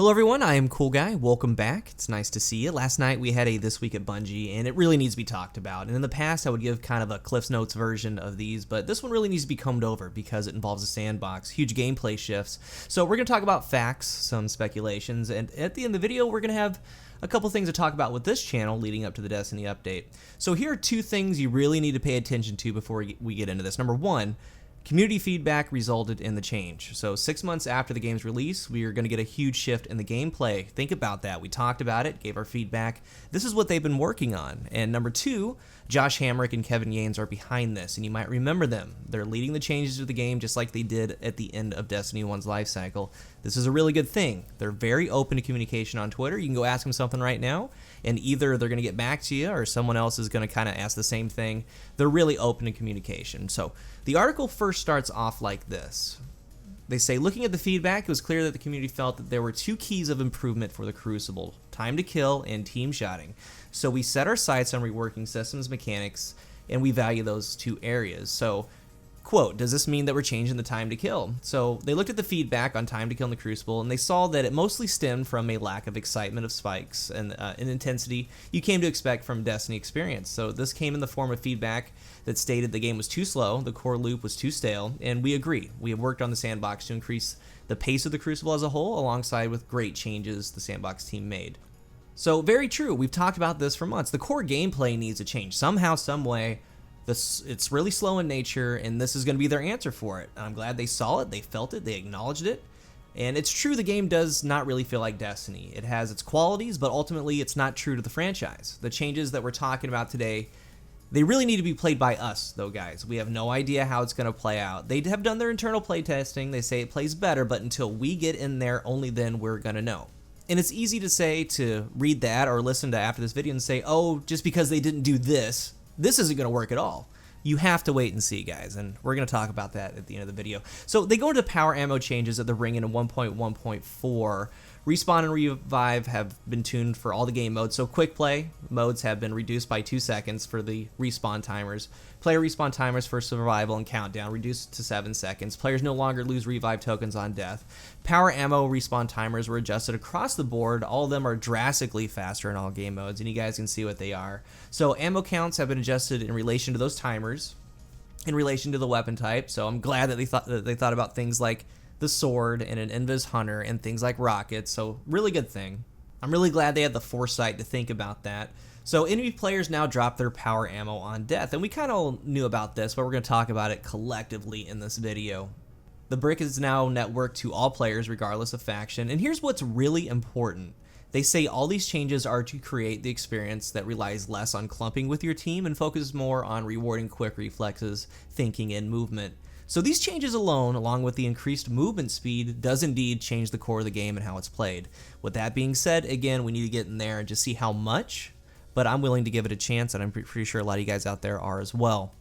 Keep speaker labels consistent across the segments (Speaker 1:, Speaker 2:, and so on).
Speaker 1: Hello everyone, I am CoolGuy. Welcome back. It's nice to see you. Last night we had a This Week at Bungie, and it really needs to be talked about. And in the past I would give kind of a Cliff's Notes version of these, but this one really needs to be combed over because it involves a sandbox, huge gameplay shifts. So we're going to talk about facts, some speculations, and at the end of the video we're going to have a couple things to talk about with this channel leading up to the Destiny update. So here are two things you really need to pay attention to before we get into this. Number one, community feedback resulted in the change. So 6 months after the game's release, we are going to get a huge shift in the gameplay. Think about that. We talked about it, gave our feedback. This is what they've been working on. And number two, Josh Hamrick and Kevin Yanes are behind this, and you might remember them. They're leading the changes to the game just like they did at the end of Destiny 1's life cycle. This is a really good thing. They're very open to communication on Twitter. You can go ask them something right now, and either they're going to get back to you or someone else is going to kind of ask the same thing. They're really open to communication. So the article first starts off like this. They say, looking at the feedback, it was clear that the community felt that there were two keys of improvement for the Crucible: time to kill and team shotting. So we set our sights on reworking systems mechanics, and we value those two areas. So, quote, does this mean that we're changing the time to kill? So they looked at the feedback on time to kill in the Crucible, and they saw that it mostly stemmed from a lack of excitement of spikes and intensity you came to expect from Destiny experience. So this came in the form of feedback that stated the game was too slow, the core loop was too stale, and we agree. We have worked on the Sandbox to increase the pace of the Crucible as a whole, alongside with great changes the Sandbox team made. So very true, we've talked about this for months. The core gameplay needs to change somehow, some way. It's really slow in nature, and this is going to be their answer for it. And I'm glad they saw it, they felt it, they acknowledged it. And it's true, the game does not really feel like Destiny. It has its qualities, but ultimately it's not true to the franchise. The changes that we're talking about today, they really need to be played by us, though, guys. We have no idea how it's going to play out. They have done their internal play testing. They say it plays better, but until we get in there, only then we're going to know. And it's easy to say, to read that or listen to after this video and say, oh, just because they didn't do this isn't going to work at all. You have to wait and see, guys, and we're going to talk about that at the end of the video. So they go into power ammo changes that they're bringing in 1.1.4. Respawn and Revive have been tuned for all the game modes, so quick play modes have been reduced by 2 seconds for the respawn timers. Player respawn timers for survival and countdown reduced to 7 seconds. Players no longer lose revive tokens on death. Power ammo respawn timers were adjusted across the board. All of them are drastically faster in all game modes, and you guys can see what they are. So ammo counts have been adjusted in relation to those timers, in relation to the weapon type. So I'm glad that they thought about things like the sword and an Invis Hunter and things like rockets, so really good thing. I'm really glad they had the foresight to think about that. So enemy players now drop their power ammo on death, and we kind of knew about this, but we're going to talk about it collectively in this video. The brick is now networked to all players regardless of faction, and here's what's really important. They say all these changes are to create the experience that relies less on clumping with your team and focuses more on rewarding quick reflexes, thinking, and movement. So these changes alone, along with the increased movement speed, does indeed change the core of the game and how it's played. With that being said, again, we need to get in there and just see how much, but I'm willing to give it a chance, and I'm pretty sure a lot of you guys out there are as well.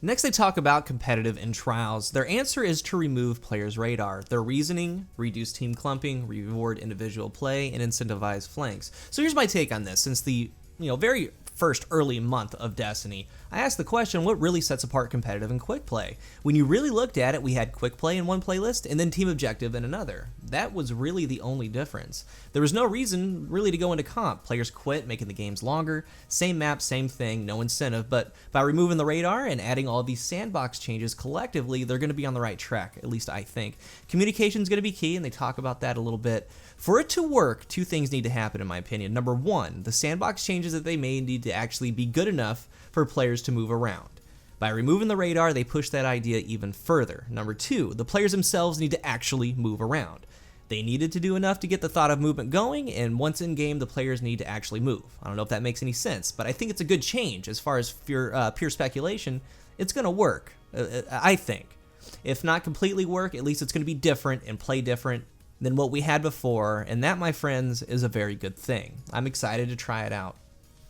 Speaker 1: Next, they talk about competitive and trials. Their answer is to remove players' radar. Their reasoning: reduce team clumping, reward individual play, and incentivize flanks. So here's my take on this. Since the very first early month of Destiny, I asked the question, what really sets apart competitive and quick play? When you really looked at it, we had quick play in one playlist and then team objective in another. That was really the only difference. There was no reason really to go into comp. Players quit, making the games longer. Same map, same thing, no incentive. But by removing the radar and adding all these sandbox changes collectively, they're going to be on the right track, at least I think. Communication is going to be key, and they talk about that a little bit. For it to work, two things need to happen, in my opinion. Number one, the sandbox changes that they made need to actually be good enough for players to move around. By removing the radar, they push that idea even further. Number two, the players themselves need to actually move around. They needed to do enough to get the thought of movement going, and once in game, the players need to actually move. I don't know if that makes any sense, but I think it's a good change. As far as pure speculation, it's going to work, I think. If not completely work, at least it's going to be different and play different than what we had before, and that, my friends, is a very good thing. I'm excited to try it out.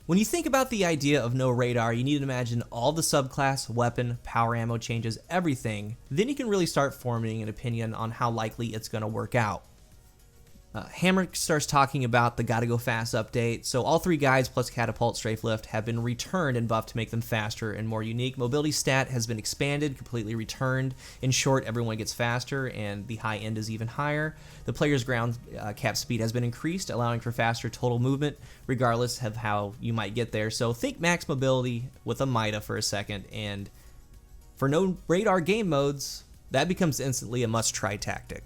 Speaker 1: When you think about the idea of no radar, you need to imagine all the subclass, weapon, power ammo changes, everything. Then you can really start forming an opinion on how likely it's going to work out. Hammer starts talking about the Gotta Go Fast update. So all 3 guides plus Catapult, Strafe Lift have been returned and buffed to make them faster and more unique. Mobility stat has been expanded, completely returned. In short, everyone gets faster and the high end is even higher. The player's ground cap speed has been increased, allowing for faster total movement regardless of how you might get there. So think max mobility with a Mida for a second, and for no radar game modes, that becomes instantly a must-try tactic.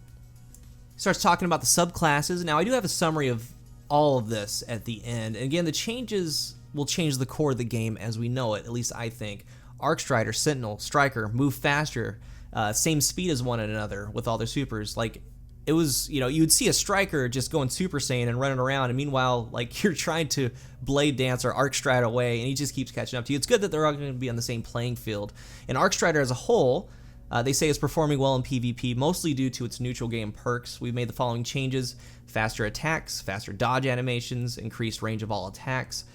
Speaker 1: Starts talking about the subclasses. Now, I do have a summary of all of this at the end. And again, the changes will change the core of the game as we know it, at least I think. Arc Strider, Sentinel, Striker move faster, same speed as one another with all their supers. Like, it was, you know, you would see a Striker just going Super Saiyan and running around, and meanwhile, like, you're trying to Blade Dance or Arc Strider away, and he just keeps catching up to you. It's good that they're all going to be on the same playing field. And Arc Strider as a whole, they say it's performing well in PvP, mostly due to its neutral game perks. We've made the following changes: faster attacks, faster dodge animations, increased range of all attacks.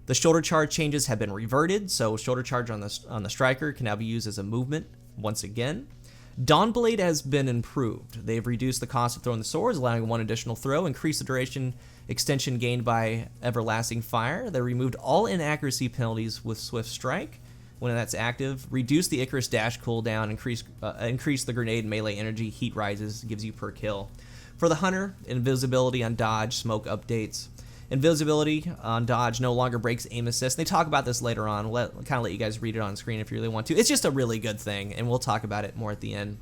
Speaker 1: The shoulder charge changes have been reverted, so shoulder charge on the Striker can now be used as a movement once again. Dawnblade has been improved. They've reduced the cost of throwing the swords, allowing 1 additional throw, increased the duration extension gained by Everlasting Fire. They removed all inaccuracy penalties with Swift Strike when that's active, reduce the Icarus dash cooldown, increase the grenade melee energy, heat rises, gives you per kill. For the Hunter, invisibility on dodge, smoke updates. Invisibility on dodge no longer breaks aim assist. They talk about this later on. We'll kind of let you guys read it on screen if you really want to. It's just a really good thing, and we'll talk about it more at the end.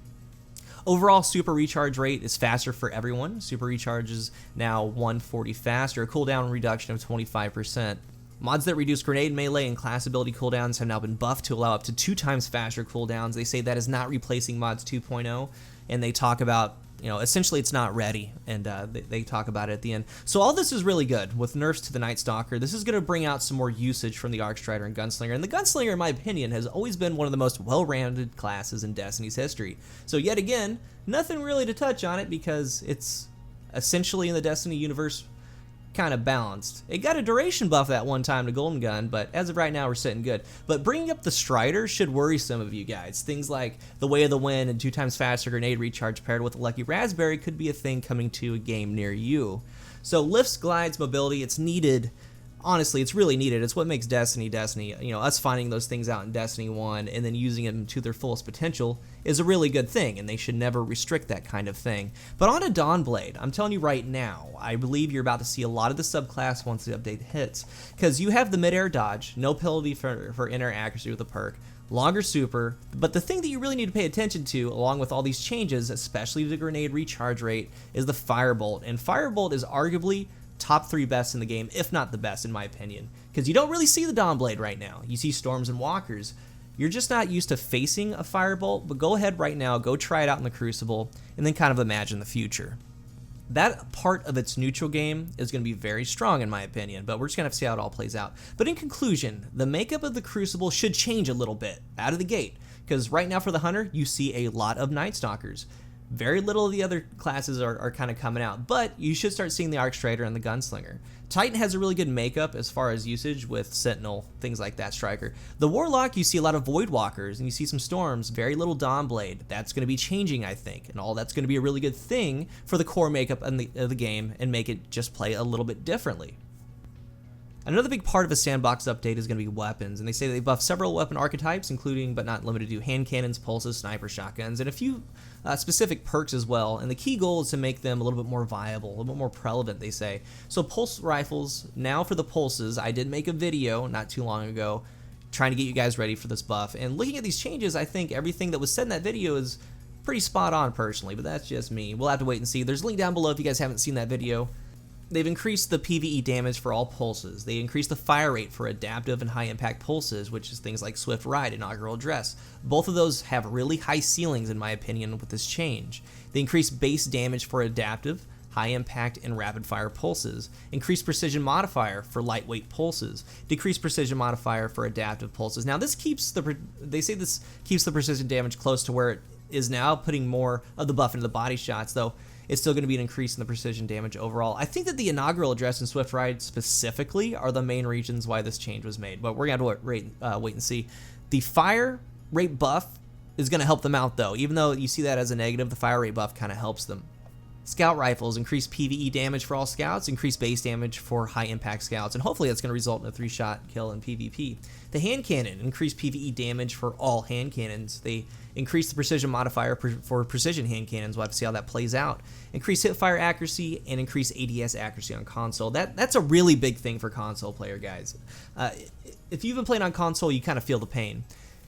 Speaker 1: Overall, super recharge rate is faster for everyone. Super recharge is now 140 faster, a cooldown reduction of 25%. Mods that reduce grenade melee and class ability cooldowns have now been buffed to allow up to 2 times faster cooldowns. They say that is not replacing mods 2.0, and they talk about, you know, essentially it's not ready, and they talk about it at the end. So all this is really good. With nerfs to the Night Stalker, this is going to bring out some more usage from the Arc Strider and Gunslinger, and the Gunslinger, in my opinion, has always been one of the most well-rounded classes in Destiny's history. So yet again, nothing really to touch on it because it's essentially in the Destiny universe kind of balanced. It got a duration buff that one time to Golden Gun, but as of right now, we're sitting good. But bringing up the Strider should worry some of you guys. Things like the Way of the Wind and 2 times faster grenade recharge paired with a Lucky Raspberry could be a thing coming to a game near you. So lifts, glides, mobility, it's needed. Honestly, it's really needed. It's what makes Destiny Destiny. You know, us finding those things out in Destiny 1 and then using them to their fullest potential is a really good thing, and they should never restrict that kind of thing. But on to Dawnblade, I'm telling you right now, I believe you're about to see a lot of the subclass once the update hits, because you have the mid-air dodge, no penalty for in-air accuracy with the perk, longer super, but the thing that you really need to pay attention to, along with all these changes, especially the grenade recharge rate, is the Firebolt, and Firebolt is arguably top 3 best in the game, if not the best in my opinion, because you don't really see the Dawnblade right now. You see Storms and Walkers. You're just not used to facing a Firebolt, but go ahead right now, go try it out in the Crucible, and then kind of imagine the future. That part of its neutral game is going to be very strong in my opinion, but we're just going to have to see how it all plays out. But in conclusion, the makeup of the Crucible should change a little bit out of the gate, because right now for the Hunter, you see a lot of Night Stalkers. Very little of the other classes are kind of coming out, but you should start seeing the Arc Strider and the Gunslinger. Titan has a really good makeup as far as usage with Sentinel, things like that, Striker. The Warlock, you see a lot of Voidwalkers, and you see some Storms, very little Dawnblade. That's going to be changing, I think, and all that's going to be a really good thing for the core makeup of the game and make it just play a little bit differently. Another big part of a Sandbox update is going to be weapons, and they say they buffed several weapon archetypes, including but not limited to hand cannons, pulses, sniper shotguns, and a few specific perks as well. And the key goal is to make them a little bit more viable, a little bit more prevalent, they say. So pulse rifles, now for the pulses, I did make a video not too long ago trying to get you guys ready for this buff. And looking at these changes, I think everything that was said in that video is pretty spot on personally, but that's just me. We'll have to wait and see. There's a link down below if you guys haven't seen that video. They've increased the PvE damage for all pulses. They increased the fire rate for adaptive and high impact pulses, which is things like Swift Ride, Inaugural Address. Both of those have really high ceilings in my opinion with this change. They increased base damage for adaptive, high impact, and rapid fire pulses. Increased precision modifier for lightweight pulses. Decreased precision modifier for adaptive pulses. Now this keeps they say this keeps the precision damage close to where it is now, putting more of the buff into the body shots, though it's still going to be an increase in the precision damage overall. I think that the Inaugural Address and Swift Ride specifically are the main reasons why this change was made, but we're going to have to wait and see. The fire rate buff is going to help them out, though. Even though you see that as a negative, the fire rate buff kind of helps them. Scout rifles increase PvE damage for all scouts, increase base damage for high impact scouts, and hopefully that's going to result in a 3-shot kill in PvP. The hand cannon increase PvE damage for all hand cannons. They increase the precision modifier for precision hand cannons. We'll have to see how that plays out. Increase hipfire accuracy and increase ADS accuracy on console. That's a really big thing for console player guys. If you've been playing on console, you kind of feel the pain.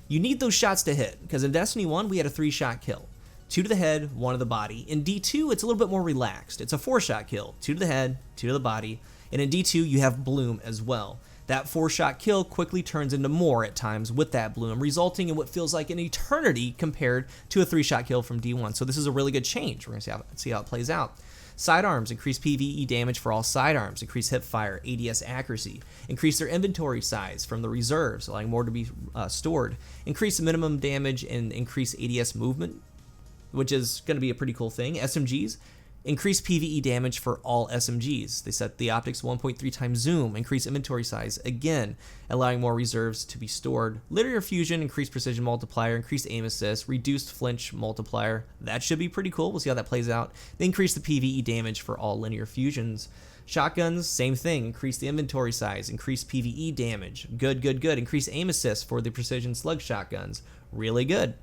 Speaker 1: You need those shots to hit, because in Destiny 1 we had a 3-shot kill. 2 to the head, 1 to the body. In D2, it's a little bit more relaxed. It's a 4-shot kill. 2 to the head, 2 to the body. And in D2, you have bloom as well. That 4-shot kill quickly turns into more at times with that bloom, resulting in what feels like an eternity compared to a 3-shot kill from D1. So this is a really good change. We're going to see how it plays out. Sidearms increase PvE damage for all sidearms, increase hipfire, ADS accuracy, increase their inventory size from the reserves, allowing more to be stored, increase the minimum damage and increase ADS movement, which is going to be a pretty cool thing. SMGs, increase PvE damage for all SMGs. They set the optics 1.3 times zoom, increase inventory size, again, allowing more reserves to be stored. Linear fusion, increase precision multiplier, increase aim assist, reduced flinch multiplier. That should be pretty cool. We'll see how that plays out. They increase the PvE damage for all linear fusions. Shotguns, same thing. Increase the inventory size, increase PvE damage. Good, good, good. Increase aim assist for the precision slug shotguns. Really good.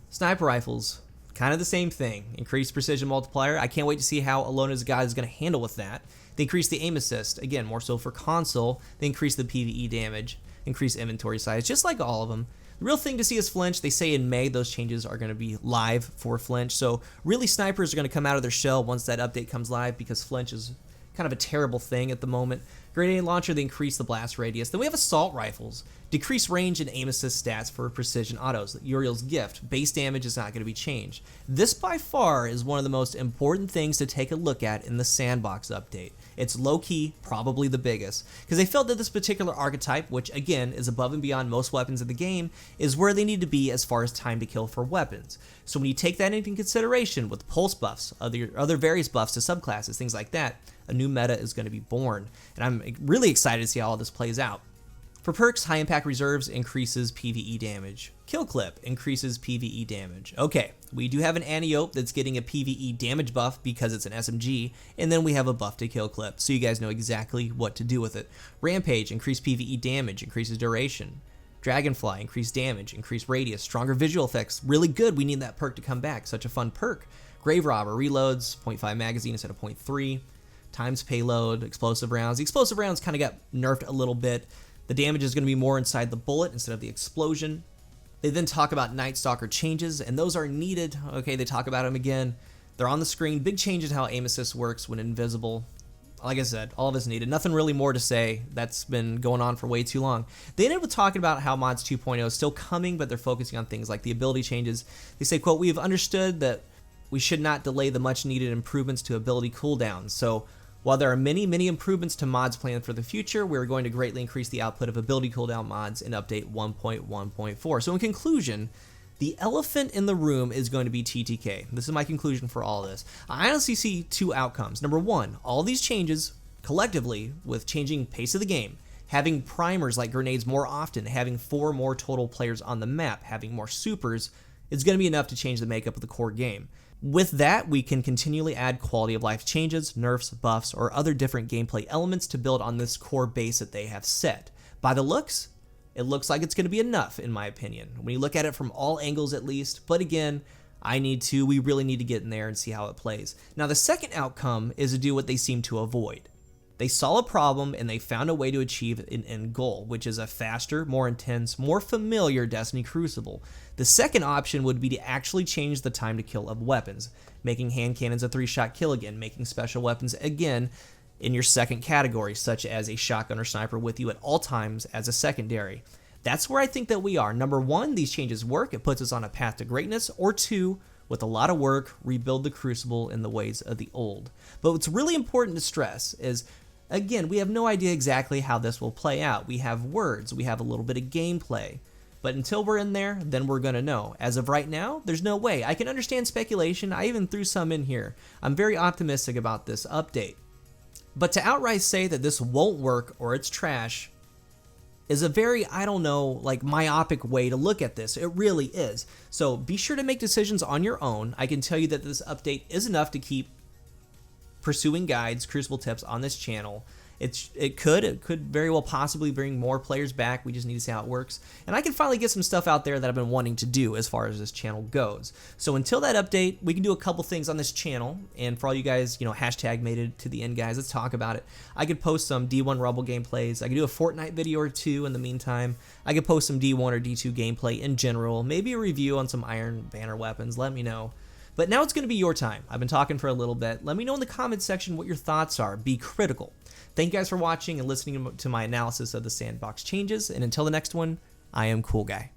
Speaker 1: Sniper rifles, kind of the same thing. Increase precision multiplier. I can't wait to see how Alone as a God is going to handle with that. They increase the aim assist. Again, more so for console. They increase the PvE damage. Increase inventory size, just like all of them. The real thing to see is flinch. They say in May those changes are going to be live for flinch. So really snipers are going to come out of their shell once that update comes live, because flinch is kind of a terrible thing at the moment. Grenade launcher, they increase the blast radius. Then we have assault rifles. Decrease range and aim assist stats for precision autos. Uriel's gift. Base damage is not going to be changed. This by far is one of the most important things to take a look at in the Sandbox update. It's low-key, probably the biggest, because they felt that this particular archetype, which again is above and beyond most weapons in the game, is where they need to be as far as time to kill for weapons. So when you take that into consideration with pulse buffs, other various buffs to subclasses, things like that, a new meta is going to be born. And I'm really excited to see how all this plays out. For perks, high impact reserves increases PvE damage. Kill clip increases PvE damage. Okay, we do have an Antiope that's getting a PvE damage buff because it's an SMG, and then we have a buff to kill clip, so you guys know exactly what to do with it. Rampage, increased PvE damage, increases duration. Dragonfly, increased damage, increased radius, stronger visual effects. Really good, we need that perk to come back. Such a fun perk. Grave Robber, reloads, 0.5 magazine instead of 0.3. Times payload, explosive rounds. The explosive rounds kind of got nerfed a little bit. The damage is going to be more inside the bullet instead of the explosion. They then talk about Night Stalker changes, and those are needed. Okay, they talk about them again. They're on the screen. Big change in how aim assist works when invisible. Like I said, all of it's needed. Nothing really more to say. That's been going on for way too long. They ended with talking about how Mods 2.0 is still coming, but they're focusing on things like the ability changes. They say, quote, "We have understood that we should not delay the much needed improvements to ability cooldowns. So while there are many, many improvements to mods planned for the future, we're going to greatly increase the output of ability cooldown mods in update 1.1.4. So in conclusion, the elephant in the room is going to be TTK. This is my conclusion for all of this. I honestly see two outcomes. Number one, all these changes collectively with changing pace of the game, having primers like grenades more often, having 4 more total players on the map, having more supers, is going to be enough to change the makeup of the core game. With that, we can continually add quality of life changes, nerfs, buffs, or other different gameplay elements to build on this core base that they have set. By the looks, it looks like it's going to be enough, in my opinion, when you look at it from all angles at least. But again, we really need to get in there and see how it plays. Now, the second outcome is to do what they seem to avoid. They saw a problem and they found a way to achieve an end goal, which is a faster, more intense, more familiar Destiny Crucible. The second option would be to actually change the time to kill of weapons, making hand cannons a 3-shot kill again, making special weapons again in your second category, such as a shotgun or sniper with you at all times as a secondary. That's where I think that we are. Number one, these changes work. It puts us on a path to greatness. Or two, with a lot of work, rebuild the Crucible in the ways of the old. But what's really important to stress is, again, we have no idea exactly how this will play out. We have words, we have a little bit of gameplay. But until we're in there, then we're going to know. As of right now, there's no way. I can understand speculation. I even threw some in here. I'm very optimistic about this update. But to outright say that this won't work or it's trash is a very, myopic way to look at this. It really is. So be sure to make decisions on your own. I can tell you that this update is enough to keep pursuing guides, Crucible tips on this channel. It could very well possibly bring more players back. We just need to see how it works. And I can finally get some stuff out there that I've been wanting to do as far as this channel goes. So until that update, we can do a couple things on this channel. And for all you guys, hashtag made it to the end, guys, let's talk about it. I could post some D1 Rebel gameplays. I could do a Fortnite video or two in the meantime. I could post some D1 or D2 gameplay in general. Maybe a review on some Iron Banner weapons. Let me know. But now it's going to be your time. I've been talking for a little bit. Let me know in the comments section what your thoughts are. Be critical. Thank you guys for watching and listening to my analysis of the Sandbox changes. And until the next one, I am CoolGuy.